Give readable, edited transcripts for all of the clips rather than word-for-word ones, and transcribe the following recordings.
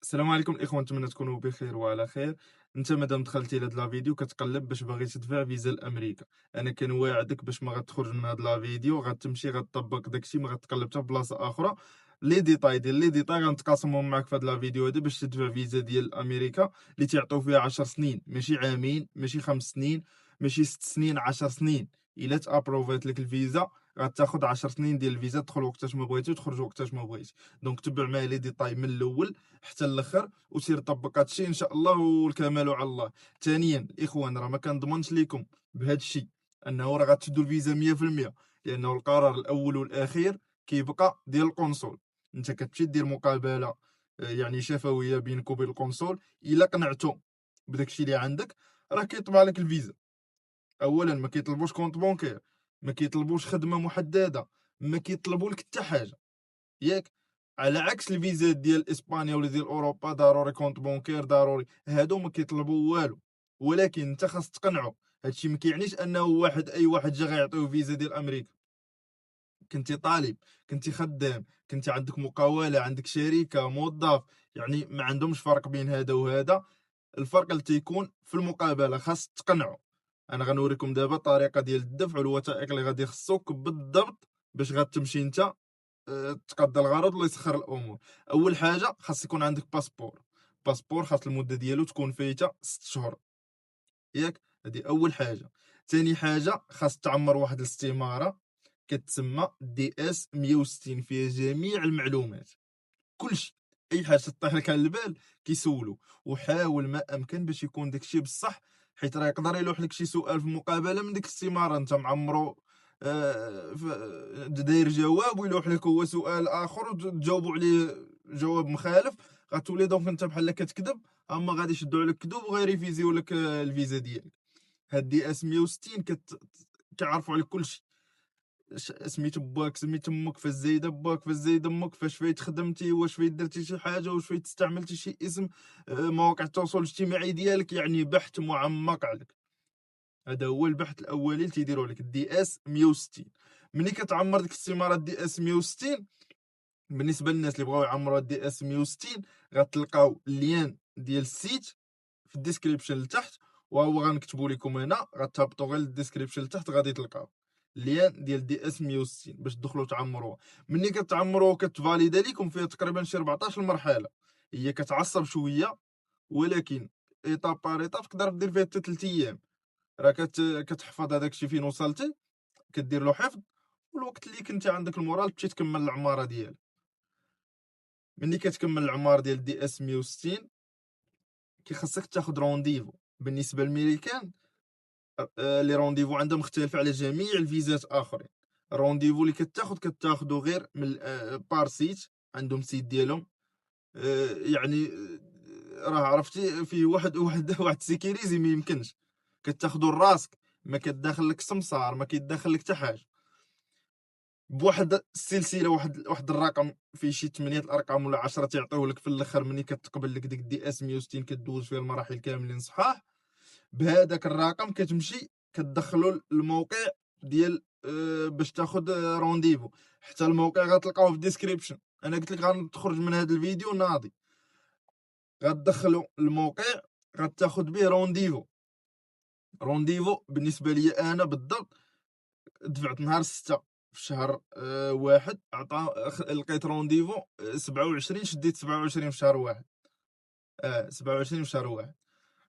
السلام عليكم الاخوان، نتمنى تكونوا بخير وعلى خير. انت مادام دخلتي لهاد لا فيديو كتقلب باش باغي تدفع فيزا لامريكا، انا كنواعدك باش ما غتخرج من هاد لا فيديو، غتمشي غطبق داكشي، ما غتقلب حتى في بلاصه اخرى. لي ديتاي غنتقاسمهم معاك في هاد لا فيديو هادي باش تدفع فيزا ديال امريكا اللي تيعطيو فيها 10 سنين، ماشي عامين، ماشي 5 سنين، ماشي 6 سنين، 10 سنين. الا تابروفات لك الفيزا غتاخد 10 سنين ديال الفيزا، تدخل وقتاش ما بغيتي وتخرج وقتاش ما بغيتي. دونك تبع معايا لي ديتاي من الاول حتى الاخر وسير طبق هادشي ان شاء الله والكمال على الله. ثانيا الاخوان، راه ما كنضمنش لكم بهذا الشيء انه راه غتشدوا الفيزا 100%، لانه القرار الاول والاخير كيبقى ديال القنصل. انت كتمشي دير مقابله يعني شفويه بينك وبين القنصل، الا قنعتو بداكشي اللي عندك راه كيطبع لك الفيزا. اولا ما كيطلبوش كونط بونكير، ما كيطلبوش خدمه محدده، ما كيطلبوا لك حتى حاجه، ياك؟ على عكس الفيزا ديال اسبانيا ولا ديال اوروبا ضروري كونط بونكير، ضروري هادو ما كيطلبوا والو. ولكن انت خاص تقنعو. هادشي ما كيعنيش انه اي واحد جا غيعطيوه فيزا ديال امريكا. كنتي طالب، كنتي خدام، كنتي عندك مقاولة، عندك شركة، موظف، يعني ما عندهمش فرق بين هذا وهذا. الفرق اللي تيكون في المقابلة، خاص تقنعوا. انا غنوريكم دابا الطريقة ديال الدفع والوثائق اللي غادي يخصوك بالضبط باش غتمشي انت تقضى الغرض ولا يسخر الامور. اول حاجة خاص يكون عندك باسبور. باسبور خاص المدة ديالو تكون فايتة 6 شهور، ياك؟ هذه اول حاجه. ثاني حاجه خاص تعمر واحد الاستماره كتسمى دي اس 160، فيها جميع المعلومات، كلشي. اي حاجه تطيح لك على البال كيسولو. وحاول ما امكن باش يكون داكشي بصح، حيت راه يقدر يلوح لك شي سؤال في المقابله من ديك الاستماره انت معمرو داير جواب، ويلوح لك هو سؤال اخر وتجاوبوا عليه جواب مخالف. غتولي دونك انت بحال كتكذب، اما غادي يشدوا عليك كذوب وغيريفيزيو لك الفيزا ديالك. هاد دي اس 160 كيعرفوا عليك كلشي. سميت باك، سميت امك، فاش زايده باك، فاش زايد امك، فاش فايت خدمتي، واش فايت درتي شي حاجه، واش فايت استعملتي شي اسم، مواقع التواصل الاجتماعي ديالك، يعني بحث معمق عليك. هذا هو البحث الاولي اللي تيديروا لك الدي اس 160. ملي كتعمر ديك الاستماره دي اس 160، بالنسبه للناس اللي بغاو يعمروا الدي اس 160 غتلقاو اللين ديال السيت في الديسكريبشن لتحت، وهو غنكتبوا لكم هنا، غتهبطوا غير للديسكريبشن لتحت غادي تلقاو اللين ديال دي اس 160 باش تدخلوا تعمروها. ملي كتعمروها كتفاليدا ليكم فيها تقريبا شي 14 مرحله. هي كتعصب شويه، ولكن ايطاب بار ايطاب تقدر دير فيها حتى 3 ايام. راه كتحفظ هذاك الشيء فين وصلتي، كدير له حفظ، والوقت اللي كنتي عندك المورال تمشي تكمل العماره ديالك. ملي كتكمل العمار ديال دي اس 160 كيخصك تاخد رونديفو. بالنسبه للميريكان لي رونديفو عندهم مختلفه على جميع الفيزات اخرين. الرونديفو اللي كتاخدو غير من بار سيت، عندهم سيت ديالهم. يعني راه عرفتي فيه واحد سيكيريزي ما يمكنش كتاخدو لراسك، ما كتداخل لك سمسار، ما كيداخل لك حتى حاجه. بواحد السلسله، واحد الرقم فيه شي 8 الارقام ولا 10 تيعطيوه لك في الاخر. ملي كتقبل لك ديك دي اس 160 كدوز فيها المراحل كاملين صحاح، بهذاك الرقم كتمشي كتدخلو الموقع ديال باش تاخد رونديفو. حتى الموقع غتلقاوه في الديسكريبشن، انا قلت لك غنخرج من هذا الفيديو ناضي. غتدخلو الموقع غتاخد به رونديفو. رونديفو بالنسبه لي انا بالضبط دفعت نهار 6 في شهر واحد، لقيت رونديفو 27، شديت 27 في شهر واحد. 27 في شهر واحد.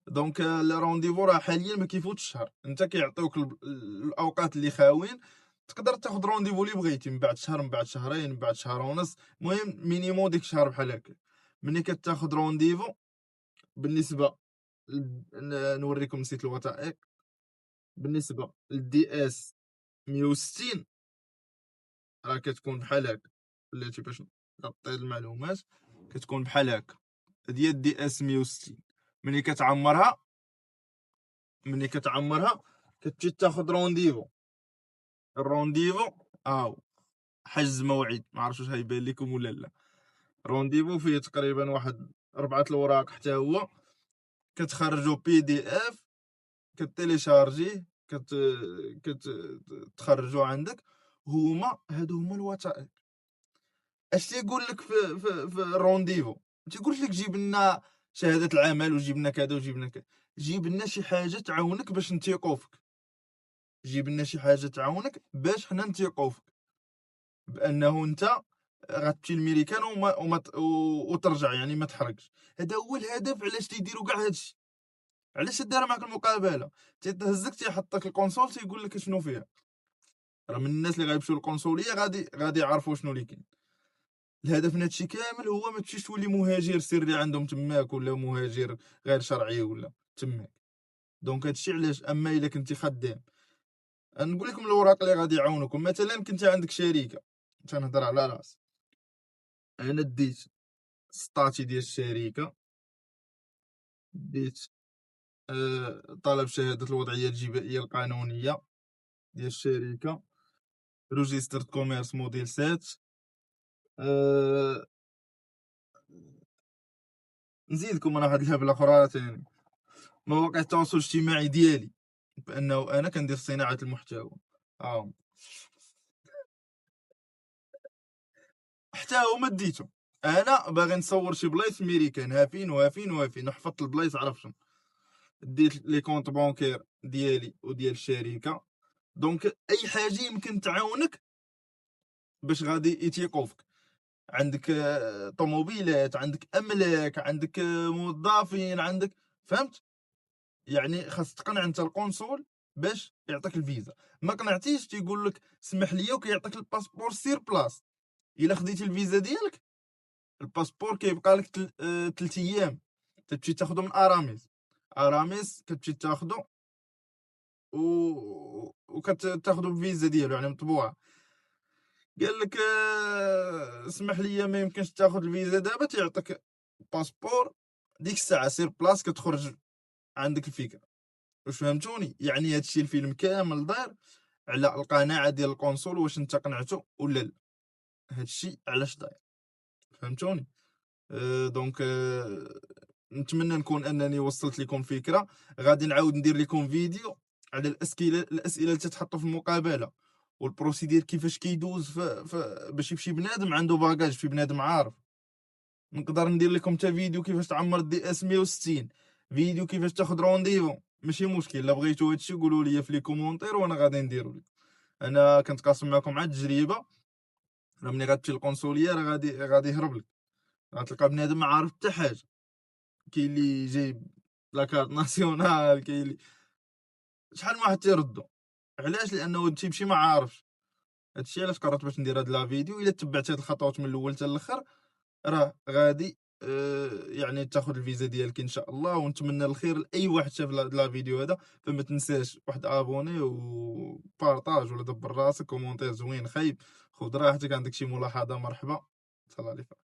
دونك لي رونديفو راه حاليا ما كيفوتش الشهر، انت كيعطيوك الاوقات اللي خاويين، تقدر تاخذ رونديفو اللي بغيتي من بعد شهر، من بعد شهرين، من بعد شهر ونص، المهم مينيموم ديك شهر بحال هكا. ملي كتاخذ رونديفو بالنسبه نوريكم نسيت الوثائق. بالنسبه للدي اس 160 راه كتكون بحال هكا، بلاتي باش نغطي المعلومات، كتكون بحال هكا ديال دي اس 160. ملي كتعمرها، كتمشي تاخد رونديفو. الرونديفو هاو حجز موعد، ما عرفتش واش غيبان لكم ولا لا. رونديفو فيه تقريبا واحد 4 الأوراق حتى هو، كتخرجو بي دي اف، كتيليشارجيه، تخرجو عندك. هادو هما الوثائق. اش تيقول لك في الرونديفو؟ ما تيقولش لك جيب لنا شهادة العمل وجيب لنا كذا وجيب لنا كذا، جيب لنا شي حاجة تعاونك باش نثيقوا فيك، جيب لنا شي حاجة تعاونك باش حنا نثيقوا فيك، بأنه أنت غتمشي للميريكان وترجع يعني ما تحرقش. هذا هو الهدف علاش تيديروا كاع هادشي. علاش دار معاك المقابلة؟ تيهزك تيحطك الكونسول تيقول لك شنو فيها. راه من الناس اللي غيمشيو للقنصلية غادي يعرفوا شنو اللي كاين. الهدف من هادشي كامل هو ما تمشيش تولي مهاجر سري عندهم تماك ولا مهاجر غير شرعي ولا تماك. دونك هادشي علاش. اما الا كنتي خدام، نقول لكم الوراق اللي غادي يعاونوكم. مثلا كنتي عندك شركة، تنهضر على راسي، انا ديت ستاتي ديال الشركة، ديت طلب شهادة الوضعية الجبائية القانونية ديال الشركة، روجيستر كوميرس موديل 7. أه نزيدكم انا واحد الهبلة اخرى ثاني، مواقع التواصل الاجتماعي ديالي، بانه انا كندير صناعة المحتوى. حتى هما ديتو، انا باغي نصور شي بلايص ميريكان هافين وهافين وهافين، وحفظت البلايص عرف شنو، ديت لي كونط بونكير ديالي وديال الشركة. دونك اي حاجة يمكن تعاونك باش غادي يتيقوا فيك. عندك طوموبيلات، عندك املاك، عندك موظفين، عندك، فهمت؟ يعني خاص تقنع انت القنصل باش يعطيك الفيزا. ما قنعتيش تيقول لك سمح لي وكيعطيك الباسبور سير بلاص. الا خديتي الفيزا ديالك، الباسبور كيبقى لك 3 ايام، تمشي تاخذه من اراميس. اراميس كتمشي تاخذه وكتاخذه بالفيزا ديالو يعني مطبوعه. قال لك اسمح لي ما يمكنش تاخذ الفيزا دابا، تيعطيك باسبور ديك الساعه سير بلاص كتخرج عندك الفكره. واش فهمتوني؟ يعني هادشي الفيلم كامل داير على القناعه ديال القنصل، واش انت قنعته ولا لا. هادشي علاش داير، فهمتوني؟ دونك نتمنى نكون انني وصلت لكم فكره. غادي نعاود ندير لكم فيديو على الاسئله اللي تتحطوا في المقابله، والبروسيدير كيفاش كيدوز باش يمشي بنادم عنده باجاج في بنادم عارف. نقدر ندير لكم حتى فيديو كيفاش تعمر دي اس 160، فيديو كيفاش تاخذ رونديفو. ماشي مشكل، الا بغيتو هادشي قولوا لي في لي كومونتير وانا غادي نديرو لكم. انا كنت قاسم معكم على التجربه. راه ملي غتمشي للقنصليه راه غادي يهرب لك، غتلقى بنادم ما عارف حتى حاجه. كاين اللي جايب لاكارت ناسيونال، كاين اللي شحال من واحد تيردو. علاش؟ لانه تيمشي ما عارفش. هادشي علاش قررت باش ندير هاد لا فيديو. الا تبعت هاد الخطوات من الاول حتى الاخر راه غادي يعني تاخذ الفيزا ديالك ان شاء الله. ونتمنى الخير لاي واحد شاف لا فيديو هذا. فما تنساش واحد ابوني وبارطاج، ولا دبر راسك كومونتير زوين خايب، خذ راحتك، عندك شي ملاحظه مرحبا. صلى عليك.